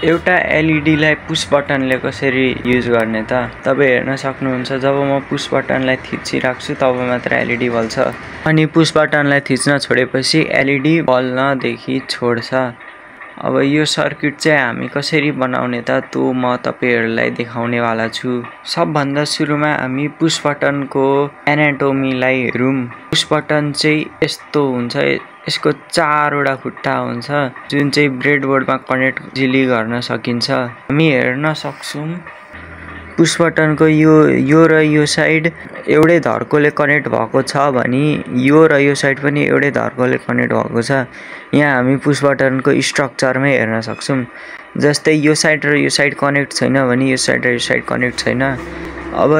एउटा एलईडी लाई पुश बटनले कसरी युज गर्ने त तपाईं हेर्न सक्नुहुन्छ। जब म पुश बटनलाई थिचिराख्छु तब मात्र एलईडी बल्छ अनि पुश बटनलाई थिच्न छोडेपछि एलईडी बल्नदेखि छोड्छ। अब यो सर्किट चाहिँ हामी कसरी बनाउने त त्यो म तपाईहरुलाई देखाउने वाला छु। सबभन्दा सुरुमा हामी पुश बटनको एनाटोमीलाई हेरौं। पुश बटन चाहिँ यस्तो हुन्छ, यसको 4 वटा खुट्टा हुन्छ जुन चाहिँ ब्रेडबोर्डमा कनेक्ट इजिली गर्न सकिन्छ। हामी हेर्न सक्छौं पुश बटनको यो र यो साइड एउटै धर्कोले कनेक्ट भएको छ भने यो र यो साइड पनि एउटै धर्कोले कनेक्ट भएको छ। यहाँ हामी पुश बटनको स्ट्रक्चरमै हेर्न सक्छौं। जस्तै यो साइड र यो साइड कनेक्ट छैन भने यो साइड र यो साइड कनेक्ट छैन। अब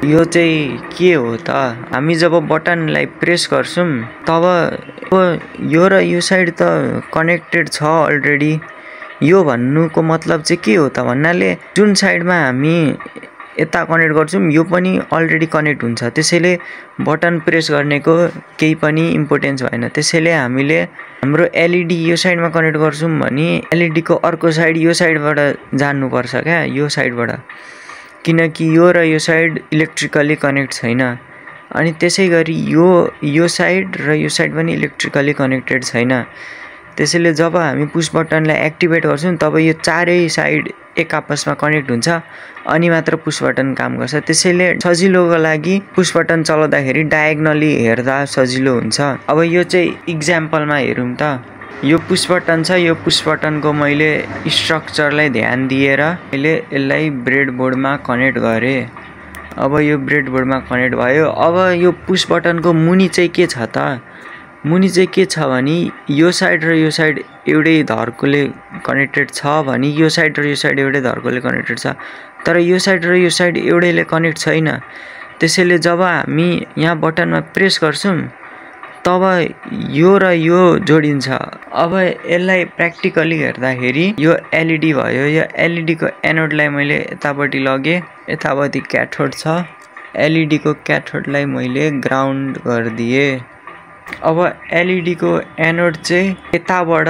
यो चाहिँ के हो त, हामी जब बटनलाई प्रेस गर्छौं तब यो र यो साइड त कनेक्टेड छ अलरेडी। यो भन्नुको मतलब चाहिँ के हो त भन्नाले जुन साइडमा हामी यता कनेक्ट गर्छौं यो पनि अलरेडी कनेक्ट हुन्छ। त्यसैले बटन प्रेस गर्नेको केही पनि इम्पोर्टेन्स भएन। त्यसैले हामीले हाम्रो एलईडी यो साइडमा कनेक्ट गर्छौं भने एलईडी को अर्को साइड यो साइडबाट जान्नु पर्छ क्या, यो साइडबाट, किनकि यो र यो साइड इलेक्ट्रिकली कनेक्ट छैन। अनि त्यसैगरी यो साइड र यो साइड पनि इलेक्ट्रिकली कनेक्टेड छैन। त्यसैले जब हामी पुश बटनलाई एक्टिभेट गर्छौं तब यो चारै साइड एक आपसमा कनेक्ट हुन्छ अनि मात्र पुश बटन काम गर्छ। त्यसैले सजिलोको लागि पुश बटन चलाउँदाखेरि डायगोनली हेर्दा सजिलो हुन्छ। अब यो चाहिँ एक्जाम्पलमा हेरौं त। यो पुश बटन छ, यो पुश बटनको मैले स्ट्रक्चरलाई ध्यान दिएर मैले यसलाई ब्रेडबोर्डमा कनेक्ट गरे। अब यो ब्रेडबोर्डमा कनेक्ट भयो। अब यो पुश बटनको मुनि चाहिँ के छ त, मुनि चाहिँ के छ भने यो साइड र यो साइड एउटै धर्कोले कनेक्टेड छ भने यो साइड र यो साइड एउटै धर्कोले कनेक्टेड छ, तर यो साइड र यो साइड एउटैले कनेक्ट छैन। त्यसैले जब हामी यहाँ बटनमा प्रेस गर्छौं तब यो र यो जोडिन्छ। अब यसलाई प्र्याक्टिकली हेर्दाखेरि यो एलईडी भयो। यो एलईडी को एनोडलाई मैले यतापट्टि लगे, यतापट्टि क्याथोड छ। एलईडी को क्याथोडलाई मैले ग्राउन्ड गरिदिए। अब एलईडी को एनोड चाहिँ यताबाट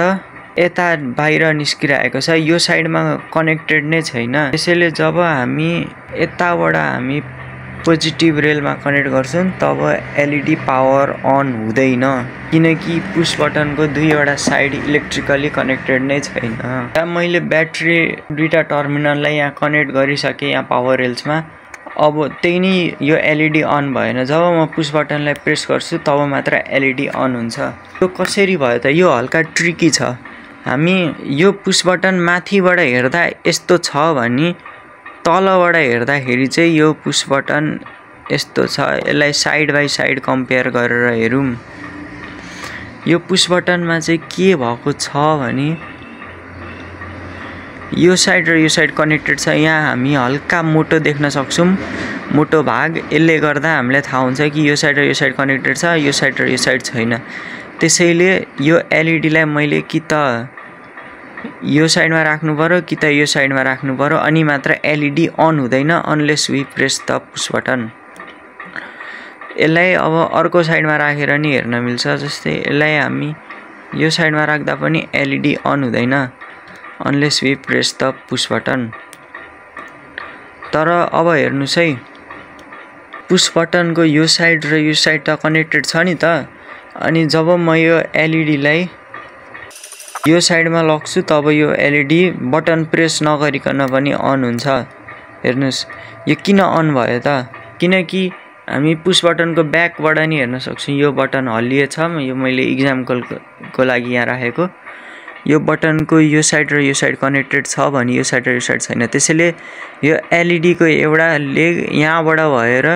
यता बाहिर निस्किरहेको छ, यो साइडमा कनेक्टेड नै छैन। त्यसैले जब हामी यताबाट हामी पोजिटिभ रेलमा कनेक्ट गर्छौं तब एलईडी पावर अन हुँदैन, किनकि पुश बटनको दुईवटा साइड इलेक्ट्रिकली कनेक्टेड नै छैन। यहाँ मैले ब्याट्री दुईटा टर्मिनललाई यहाँ कनेक्ट गरिसके यहाँ पावर रेल्समा। अब त्यही नै यो एलईडी अन भएन। जब म पुश बटनलाई प्रेस गर्छु तब मात्र एलईडी अन हुन्छ। यो कसरी भयो त, यो हल्का ट्रिकी छ। हामी यो पुश बटन माथिबाट हेर्दा यस्तो छ भने तलबाट हेर्दाखेरि चाहिँ यो पुश बटन यस्तो छ। यसलाई साइड बाइ साइड कम्पेयर गरेर हेरौं। यो पुश बटनमा चाहिँ के भएको छ भने यो साइड र यो साइड कनेक्टेड छ। यहाँ हामी हल्का मोटो देख्न सक्छौं, मोटो भाग। यसले गर्दा हामीलाई थाहा हुन्छ कि यो साइड र यो साइड कनेक्टेड छ, यो साइड र यो साइड छैन। त्यसैले यो एलईडी लाई मैले कि त यो साइडमा राख्नु पर्यो कि त यो साइडमा राख्नु पर्यो, अनि मात्र एलईडी अन हुँदैन unless we press the push button. यसलाई अब अर्को साइडमा राखेर नि हेर्न मिल्छ। जस्तै यसलाई हामी यो साइडमा राख्दा पनि एलईडी अन हुँदैन unless we press the push button. तर अब हेर्नुस् है, पुश बटनको यो साइड र यो साइड त कनेक्टेड छ नि त। अनि जब म यो एलईडी लाई यो साइडमा लग्छु तब यो एलईडी बटन प्रेस नगरिकन पनि अन हुन्छ। हेर्नुस् यो किन अन भयो त, किनकि हामी पुश बटनको ब्याकबाट नि हेर्न सक्छौं। यो बटन हल्लिएछ, यो मैले एक्जाम्पलको लागि यहाँ राखेको। यो बटनको यो साइड र यो साइड कनेक्टेड छ भने यो साइड र यो साइड छैन। त्यसैले यो एलईडी को एउटा लेग यहाँबाट भएर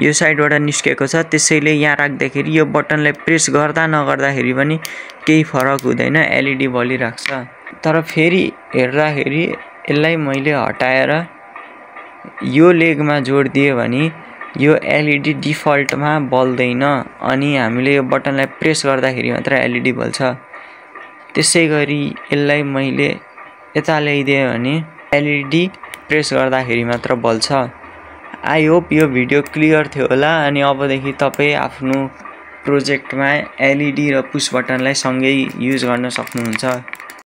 यो साइडबाट निस्केको छ। त्यसैले यहाँ राख्दाखेरि यो बटनलाई प्रेस गर्दा नगर्दाखेरि पनि केही फरक हुँदैन, एलईडी बलिराख्छ। तर फेरि हेर्दाखेरि यसलाई मैले हटाएर यो लेगमा जोडिदिए भने यो एलईडी डिफल्टमा बल्दैन अनि हामीले यो बटनलाई प्रेस गर्दाखेरि मात्र एलईडी बल्छ। त्यसैगरी यसलाई मैले यता ल्याइदिए भने एलईडी प्रेस गर्दाखेरि मात्र बल्छ। आई होप यो भिडियो क्लियर थियो होला। अनि अबदेखि तपाईं आफ्नो प्रोजेक्टमा एलईडी र पुश बटनलाई सँगै युज गर्न सक्नुहुन्छ।